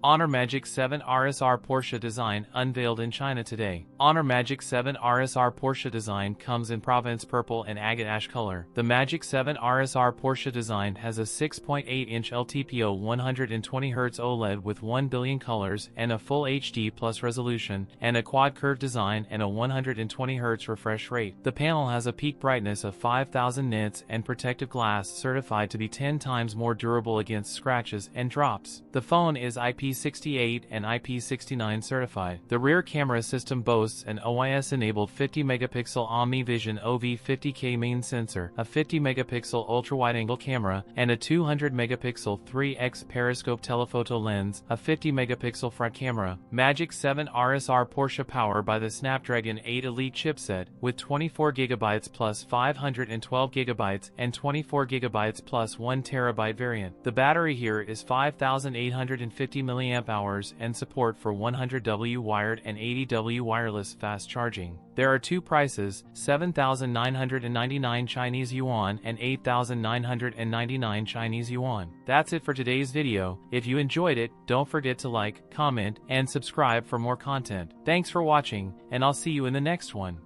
Honor Magic7 RSR Porsche design unveiled in China today. Honor Magic7 RSR Porsche design comes in Provence purple and agate ash color. The Magic7 RSR Porsche design has a 6.8-inch LTPO 120Hz OLED with 1 billion colors and a full HD plus resolution, and a quad curve design and a 120Hz refresh rate. The panel has a peak brightness of 5000 nits and protective glass certified to be 10 times more durable against scratches and drops. The phone is IP68 and IP69 certified. The rear camera system boasts an OIS-enabled 50-megapixel OmniVision OV50K main sensor, a 50-megapixel ultra-wide-angle camera, and a 200-megapixel 3x periscope telephoto lens, a 50-megapixel front camera. Magic7 RSR Porsche powered by the Snapdragon 8 Elite chipset, with 24GB plus 512GB and 24GB plus 1TB variant. The battery here is 5850 mAh and support for 100W wired and 80W wireless fast charging. There are two prices, 7,999 Chinese yuan and 8,999 Chinese yuan. That's it for today's video. If you enjoyed it, don't forget to like, comment, and subscribe for more content. Thanks for watching, and I'll see you in the next one.